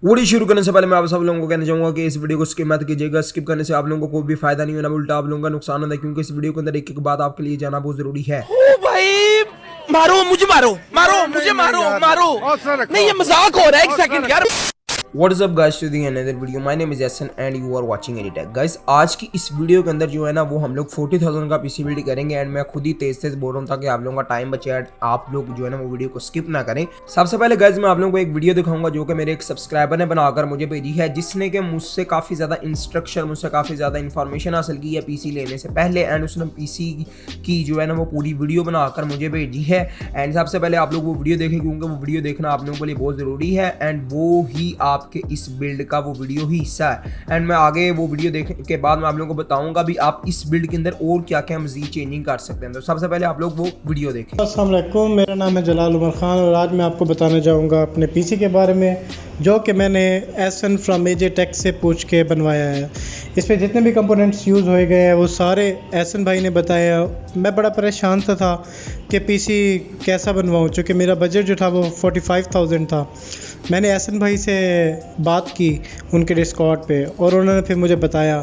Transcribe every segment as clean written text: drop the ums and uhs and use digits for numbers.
Video शुरू करने से पहले मैं आप सब लोगों को कहना चाहूंगा कि इस वीडियो को स्किप मत कीजिएगा। स्किप करने से आप लोगों को कोई भी फायदा नहीं होना, उल्टा आप लोगों का नुकसान होता है, क्योंकि इस वीडियो के अंदर एक एक बात आपके लिए जाना बहुत जरूरी है। ओ भाई मारो मुझे, मारो मारो मुझे, मारो मारो नहीं, ये मजाक हो रहा है। एक सेकंड यार। What is up guys, to the another video. My name is Xeon and you are watching Editech. Guys, आज की इस वीडियो के अंदर जो है ना वो हम लोग 40,000 का पीसी बिल्ड करेंगे एंड मैं खुद ही तेज बोल रहा हूँ ताकि आप लोगों का टाइम बचे एंड आप लोग जो है ना वो वीडियो को स्किप ना करें। सबसे पहले गाइज मैं आप लोगों को एक वीडियो दिखाऊंगा जो कि मेरे एक सब्सक्राइबर ने बनाकर मुझे भेजी है, जिसने कि मुझसे काफ़ी ज़्यादा इंस्ट्रक्शन, मुझसे काफ़ी ज़्यादा इन्फॉर्मेशन हासिल की है पीसी लेने से पहले एंड उसने पीसी की जो है ना वो पूरी वीडियो बनाकर मुझे भेजी है। एंड सबसे पहले आप लोग वो वीडियो देखें क्योंकि वो वीडियो देखना आप लोगों के लिए बहुत ज़रूरी है एंड वो ही आपके इस बिल्ड का वो वीडियो ही हिस्सा है। एंड मैं आगे वो वीडियो देखने के बाद मैं आप लोगों को बताऊंगा भी आप इस बिल्ड के अंदर और क्या क्या मजीद चेंजिंग कर सकते हैं। तो सबसे पहले आप लोग वो वीडियो देखें। अस्सलाम वालेकुम, मेरा नाम है जलाल उमर खान और आज मैं आपको बताने जाऊंगा अपने पीसी के बारे में जो कि मैंने एसन फ्रॉम एजेटेक से पूछ के बनवाया है। इस पे जितने भी कंपोनेंट्स यूज़ होए गए हैं वो सारे एसन भाई ने बताया। मैं बड़ा परेशान था कि पीसी कैसा बनवाऊं, चूँकि मेरा बजट जो था वो 45,000 था। मैंने एसन भाई से बात की उनके डिस्कॉर्ड पे और उन्होंने फिर मुझे बताया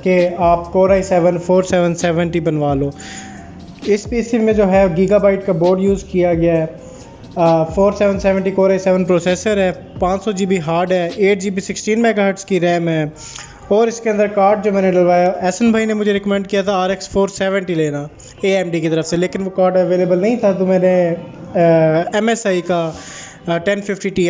कि आप Core i7 4770 बनवा लो। इस पीसी में जो है गीगाबाइट का बोर्ड यूज़ किया गया है, 4770 Core i7 प्रोसेसर है, 500 GB हार्ड है, 8 GB 16 मेगाहर्ट्ज़ की रैम है और इसके अंदर कार्ड जो मैंने डलवाया, एसन भाई ने मुझे रिकमेंड किया था RX 470 लेना AMD की तरफ से, लेकिन वो कार्ड अवेलेबल नहीं था तो मैंने MSI का 1050 Ti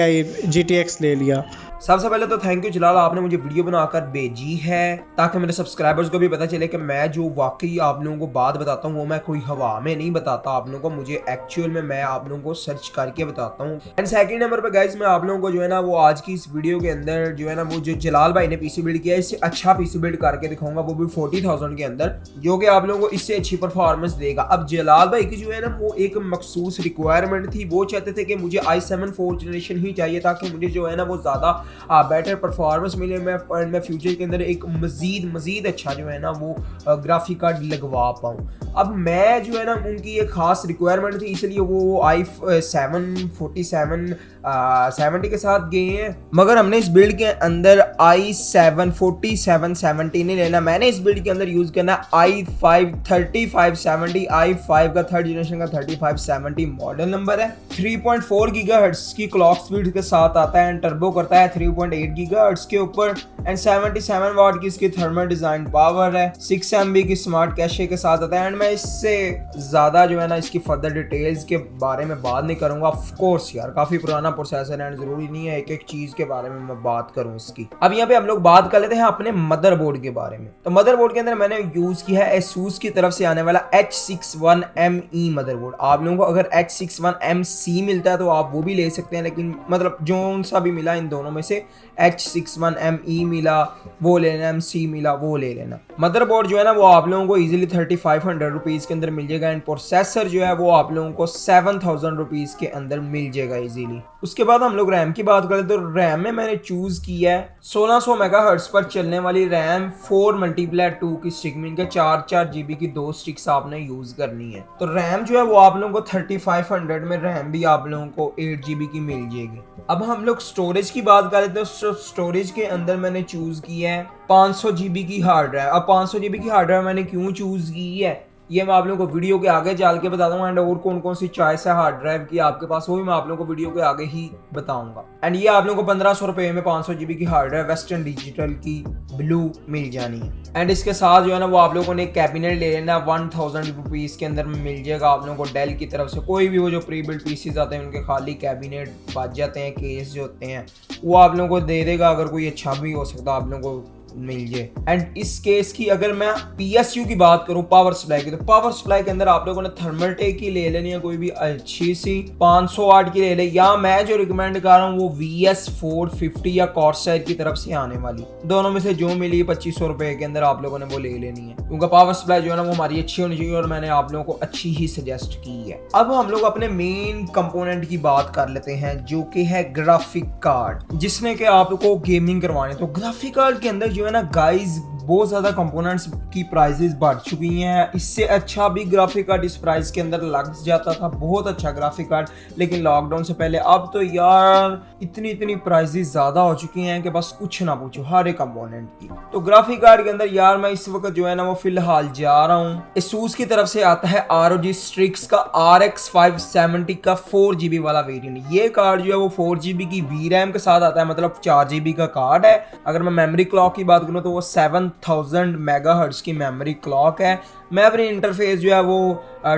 GTX ले लिया। सबसे पहले तो थैंक यू जलाल, आपने मुझे वीडियो बनाकर भेजी है ताकि मेरे सब्सक्राइबर्स को भी पता चले कि मैं जो वाकई आप लोगों को बात बताता हूँ वो मैं कोई हवा में नहीं बताता आप लोगों को, मुझे एक्चुअल में मैं आप लोगों को सर्च करके बताता हूँ। एंड सेकंड नंबर पे गाइस मैं आप लोगों को जो है ना वो आज की इस वीडियो के अंदर जो है ना वो जो जलाल भाई ने पीसी बिल्ड किया है इससे अच्छा पीसी बिल्ड करके दिखाऊंगा, वो भी 40,000 के अंदर, जो कि आप लोगों को इससे अच्छी परफॉर्मेंस देगा। अब जलाल भाई की जो है ना वो एक मखसूस रिक्वायरमेंट थी, वो चाहते थे कि मुझे i7 4th जनरेशन ही चाहिए ताकि मुझे जो है ना वो ज़्यादा बेटर परफॉर्मेंस मिले, मैं फ्यूचर के अंदर एक मज़ीद अच्छा जो है ना वो ग्राफिक कार्ड लगवा पाऊँ। अब मैं जो है ना उनकी एक ख़ास रिक्वायरमेंट थी इसलिए वो i7 4770 के साथ गए हैं, मगर हमने इस बिल्ड के अंदर i7 4770 नहीं लेना। मैंने इस बिल्ड के अंदर यूज़ करना i5 3570, i5 का 3rd जनरेशन का 3570 मॉडल नंबर है, 3.4 गीगाहर्ट्ज़ की क्लॉक स्पीड के साथ आता है एंड टर्बो करता है 3.8 गीगाहर्ट्ज़ के ऊपर एंड 77 वाट की इसकी थर्मल डिजाइन पावर है, 6 MB की स्मार्ट कैशे के साथ आता है। एंड मैं इससे ज़्यादा जो है ना इसकी फर्दर डिटेल्स के बारे में बात नहीं करूँगा। ऑफ कोर्स यार काफ़ी पुराना प्रोसेसर है, जरूरी नहीं है एक एक चीज़ के बारे में मैं बात करूँ इसकी। अब यहाँ पे हम लोग बात कर लेते हैं अपने मदरबोर्ड के बारे में। तो मदरबोर्ड के अंदर मैंने यूज़ किया है ASUS की तरफ से आने वाला H61ME मदरबोर्ड। आप लोगों को अगर H61MC मिलता है तो आप वो भी ले सकते हैं, लेकिन मतलब जो सा भी मिला इन दोनों में से H61ME मिला वो ले लेना, MC मिला वो ले लेना। मदरबोर्ड जो है ना वो आप लोगों को इजीली 3500 रुपीज़ के अंदर मिल जाएगा एंड प्रोसेसर जो है वो आप लोगों को 7,000 रुपीज़ के अंदर मिल जाएगा इजीली। उसके बाद हम लोग रैम की बात करें तो रैम में मैंने चूज़ किया है 1600 मेगाहर्ट्ज़ पर चलने वाली रैम 4x2 की स्टिक में, इनके 4 GB की 2 स्टिक्स आपने यूज़ करनी है। तो रैम जो है वो आप लोगों को 3500 में रैम भी आप लोगों को 8 GB की मिल जाएगी। अब हम लोग स्टोरेज की बात करें तो स्टोरेज के अंदर मैंने चूज़ किया है 500 GB की हार्ड ड्राइव। अब 500 GB की हार्ड ड्राइव मैंने क्यों चूज़ की है ये मैं आप लोगों को वीडियो के आगे चल के बताता हूँ एंड और कौन कौन सी चॉइस है हार्ड ड्राइव की आपके पास वो भी मैं आप लोगों को वीडियो के आगे ही बताऊंगा। एंड ये आप लोगों को 1500 रुपये में 500 GB की हार्ड ड्राइव वेस्टर्न डिजिटल की ब्लू मिल जानी है। एंड इसके साथ जो है ना वो आप लोगों ने एक कैबिनेट ले लेना 1000 रुपीज़ के अंदर मिल जाएगा आप लोगों को डेल की तरफ से। कोई भी वो जो प्री बिल्ड पीसीज आते हैं उनके खाली कैबिनेट बच जाते हैं, केस जो होते हैं वो आप लोगों को दे देगा, अगर कोई अच्छा भी हो सकता है आप लोगों को मिल जाए। एंड इस केस की अगर मैं PSU की बात करूं पावर सप्लाई की, तो पावर सप्लाई के अंदर आप लोगों ने थर्मल टेक की ले लेनी है, कोई भी अच्छी सी 500 वाट की ले ले, या मैं जो रिकमेंड कर रहा हूं वो VS 450 या Corsair की तरफ से आने वाली, दोनों में से जो मिली 2500 रुपए के अंदर आप लोगों ने वो ले लेनी है, क्योंकि पावर सप्लाई जो है ना वो हमारी अच्छी होनी चाहिए और मैंने आप लोगों को अच्छी ही सजेस्ट की है। अब हम लोग अपने मेन कंपोनेंट की बात कर लेते हैं जो कि है ग्राफिक कार्ड, जिसने कि आपको गेमिंग करवाने। तो ग्राफिक कार्ड के अंदर जो है ना गाइस बहुत ज़्यादा कंपोनेंट्स की प्राइसेस बढ़ चुकी हैं। इससे अच्छा भी ग्राफिक कार्ड इस प्राइस के अंदर लग जाता था, बहुत अच्छा ग्राफिक कार्ड, लेकिन लॉकडाउन से पहले। अब तो यार इतनी प्राइसेस ज़्यादा हो चुकी हैं कि बस कुछ ना पूछो हर एक कंपोनेंट की। तो ग्राफिक कार्ड के अंदर यार मैं इस वक्त जो है ना वो फिलहाल जा रहा हूँ, एसूस की तरफ से आता है ROG Strix का RX 570 का 4GB वाला वेरिएंट। ये कार्ड जो है वो 4GB की VRAM के साथ आता है, मतलब 4GB का कार्ड है। अगर मैं मेमोरी क्लॉक की बात करूँ तो वो 7000 मेगाहर्ट्ज की मेमोरी क्लॉक है। मेमोरी इंटरफेस जो है वो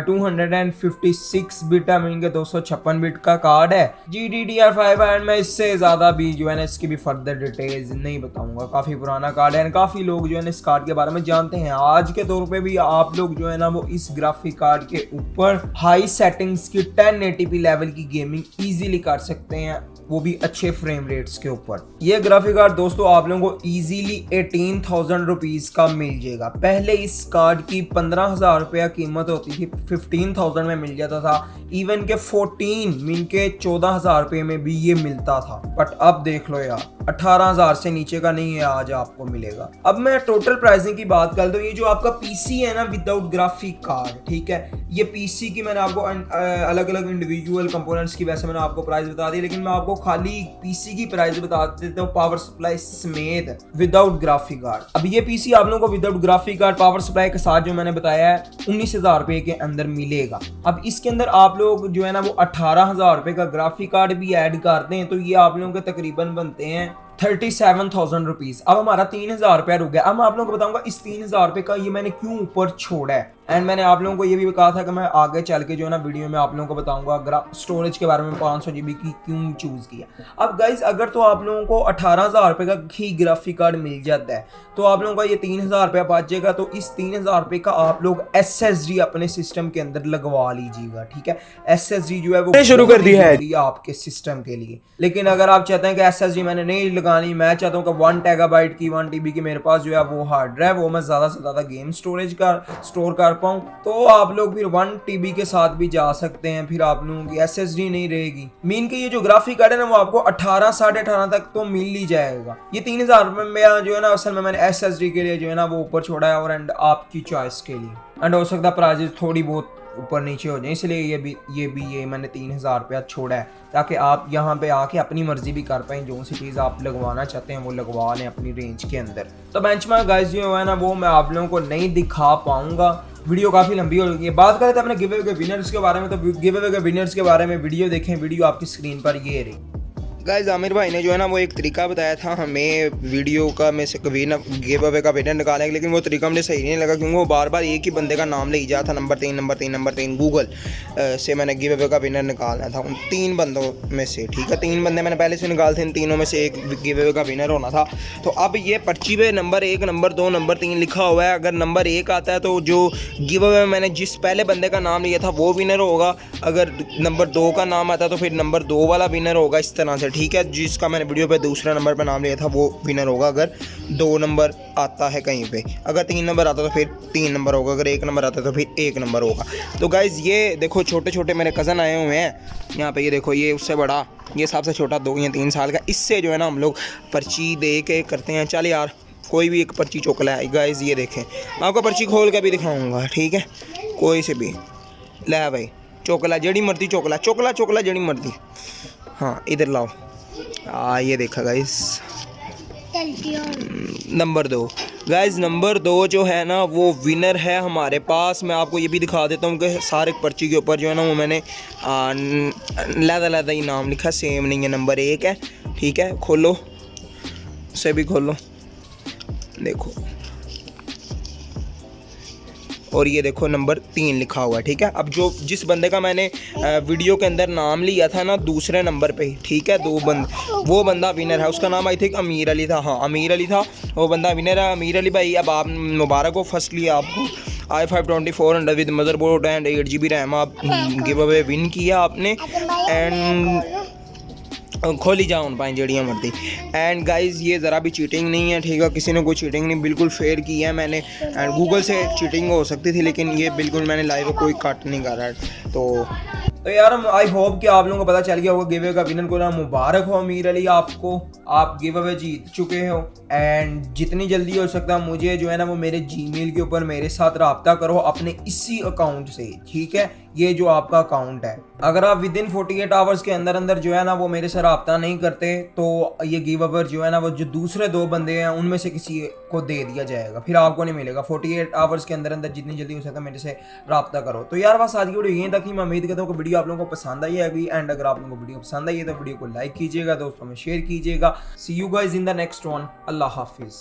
256 बिट है, मीन के 256 बिट का कार्ड है। GDDR5 एंड मैं इससे ज़्यादा भी जो है ना इसकी भी फर्दर डिटेल्स नहीं बताऊंगा। काफ़ी पुराना कार्ड है, काफ़ी लोग जो है ना इस कार्ड के बारे में जानते हैं। आज के तौर पे भी आप लोग जो है ना वो इस ग्राफिक कार्ड के ऊपर हाई सेटिंग्स की 1080p लेवल की गेमिंग ईजिली कर सकते हैं, वो भी अच्छे फ्रेम रेट्स के ऊपर। ये ग्राफिक कार्ड दोस्तों आप लोगों को इजीली 18,000 रुपीज का मिल जाएगा। पहले इस कार्ड की 15,000 रुपया कीमत होती थी, 15,000 में मिल जाता था। इवन के 14 मीन के 14,000 रुपये में भी ये मिलता था। बट अब देख लो यार 18,000 से नीचे का नहीं है आज आपको मिलेगा। अब मैं टोटल प्राइसिंग की बात कर दूं, ये जो आपका पीसी है ना विदाउट ग्राफिक कार्ड, ठीक है, ये पीसी की मैंने आपको अलग अलग इंडिविजुअल कंपोनेंट्स की वैसे मैंने आपको प्राइस बता दी, लेकिन मैं आपको खाली पीसी की प्राइस बता देता हूँ पावर सप्लाई समेत विदाउट ग्राफिक कार्ड। अब ये पीसी आप लोगों को without graphic card power supply के साथ जो मैंने बताया है 19,000 रुपए के अंदर मिलेगा। अब इसके अंदर आप लोग जो है ना वो 18,000 रुपए का ग्राफिक कार्ड भी ऐड करते हैं तो ये आप लोगों के तकरीबन बनते हैं 37,000 रुपीज। अब हमारा 3,000 रुपया रुक गया। अब मैं आप लोगों को बताऊंगा इस 3,000 रुपए का ये मैंने क्यों ऊपर छोड़ा है। एंड मैंने आप लोगों को ये भी कहा था कि मैं आगे चल के जो है ना वीडियो में आप लोगों को बताऊंगा स्टोरेज के बारे में 500 GB की क्यों चूज किया। अब गाइज अगर तो आप लोगों को 18,000 रुपए का ही ग्राफिक कार्ड मिल जाता है तो आप लोगों का ये 3,000 रुपया बच जाएगा। तो इस 3,000 रुपए का आप लोग SSD अपने सिस्टम के अंदर लगवा लीजिएगा, ठीक है। SSD जो है वो शुरू कर दी है आपके सिस्टम के लिए। लेकिन अगर आप चाहते हैं कि SSD मैंने नहीं लगानी, मैं चाहता हूँ कि 1 TB की 1 TB की मेरे पास जो है वो हार्ड ड्राइव, वो मैं ज़्यादा से ज़्यादा गेम स्टोरेज का स्टोर कर पाऊँ, तो आप लोग फिर 1 TB के साथ भी जा सकते हैं। फिर आप लोगों की SSD नहीं रहेगी। मीन के ये जो ग्राफिक कार्ड है ना वो आपको 18 साढ़े 18 तक तो मिल ही जाएगा। ये 3,000 रुपये में जो है ना असल में मैंने SSD के लिए जो है ना वो ऊपर छोड़ा है और एंड आपकी चॉइस के लिए। एंड हो सकता है प्राइजेस थोड़ी बहुत ऊपर नीचे हो जाए, इसलिए ये मैंने 3,000 रुपया छोड़ा है ताकि आप यहाँ पे आके अपनी मर्जी भी कर पाएं, जो सी चीज़ आप लगवाना चाहते हैं वो लगवा लें अपनी रेंज के अंदर। तो बेंचमार्क गाइस जो है ना वो मैं आप लोगों को नहीं दिखा पाऊंगा, वीडियो काफ़ी लंबी हो गई है। बात करें तो अपने गिव अवे के विनर्स के बारे में, तो गिव अवे के विनर्स के बारे में वीडियो देखें, वीडियो आपकी स्क्रीन पर ये रही। गाइस आमिर भाई ने जो है ना वो एक तरीका बताया था हमें वीडियो का में से गिव अवे का विनर निकालने का, लेकिन वो तरीका मुझे सही नहीं लगा क्योंकि वो बार बार एक ही बंदे का नाम ले जा था, नंबर 3 गूगल से मैंने गिव अवे का विनर निकालना था उन 3 बंदों में से, ठीक है। 3 बंदे मैंने पहले से निकाले थे, इन तीनों में से एक गिव अवे का विनर होना था। तो अब ये पर्ची पे नंबर 1, नंबर 2, नंबर 3 लिखा हुआ है। अगर नंबर 1 आता है तो जो गिव अवे मैंने जिस पहले बंदे का नाम लिया था वो विनर होगा। अगर नंबर 2 का नाम आता है तो फिर नंबर 2 वाला विनर होगा, इस तरह से, ठीक है। जिसका मैंने वीडियो पे दूसरा नंबर पे नाम लिया था वो विनर होगा अगर 2 नंबर आता है कहीं पे। अगर 3 नंबर आता तो फिर 3 नंबर होगा, अगर 1 नंबर आता तो फिर 1 नंबर होगा। तो गाइज़ ये देखो छोटे छोटे मेरे कज़न आए हुए हैं यहाँ पे, ये देखो ये उससे बड़ा, ये सबसे छोटा 2 या 3 साल का। इससे जो है ना हम लोग पर्ची दे के करते हैं। चल यार कोई भी एक पर्ची चोकला है गाइज़, ये देखें मैं आपको पर्ची खोल के भी दिखाऊँगा, ठीक है। कोई से भी ले भाई चोकला जड़ी मर्जी चोकला जड़ी मर्जी। हाँ इधर लाओ, ये देखा गाइस नंबर 2। गाइस नंबर 2 जो है ना वो विनर है हमारे पास। मैं आपको ये भी दिखा देता हूँ कि सारे पर्ची के ऊपर जो है ना वो मैंने लहदा ही नाम लिखा, सेम नहीं है। नंबर 1 है, ठीक है। खोलो उसे भी खोलो, देखो, और ये देखो नंबर 3 लिखा हुआ है, ठीक है। अब जो जिस बंदे का मैंने वीडियो के अंदर नाम लिया था ना दूसरे नंबर पे, ठीक है, वो बंदा विनर है। उसका नाम आई थिंक अमीर अली था, हाँ अमीर अली था, वो बंदा विनर है। अमीर अली भाई अब आप मुबारक हो, फर्स्टली आपको i5 2400 with motherboard and 8GB RAM आप गिव अवे विन किया आपने। एंड खोली जाओ उन पाए जड़ियाँ मर्दी। एंड गाइज़ ये ज़रा भी चीटिंग नहीं है, ठीक है। किसी ने कोई चीटिंग नहीं, बिल्कुल फेयर किया है मैंने। एंड गूगल से चीटिंग हो सकती थी लेकिन ये बिल्कुल मैंने लाइव कोई कट नहीं करा है। तो तो यार आई होप कि आप लोगों को पता चल गया होगा गिव अवे का विनर को ना मुबारक हो अमीर अली, आपको आप गिव अवे जीत चुके हो। एंड जितनी जल्दी हो सकता है मुझे जो है ना वो मेरे जीमेल के ऊपर मेरे साथ रब्ता करो अपने इसी अकाउंट से, ठीक है। ये जो आपका अकाउंट है, अगर आप विद इन 48 आवर्स के अंदर अंदर जो है ना वो मेरे से रब्ता नहीं करते तो ये गिव अवे जो है ना वो जो दूसरे 2 बंदे हैं उनमें से किसी को दे दिया जाएगा, फिर आपको नहीं मिलेगा। 48 आवर्स के अंदर अंदर जितनी जल्दी हो सकता है मेरे से रब्ता करो। तो यार बस आज की वीडियो यहीं तक ही। मैं उम्मीद करता हूँ कि वीडियो आप लोगों को पसंद आई है। एंड अगर आप लोगों को वीडियो पसंद आई है तो वीडियो को लाइक कीजिएगा, दोस्तों में शेयर कीजिएगा। See you guys in the next one. अल्लाह हाफिज।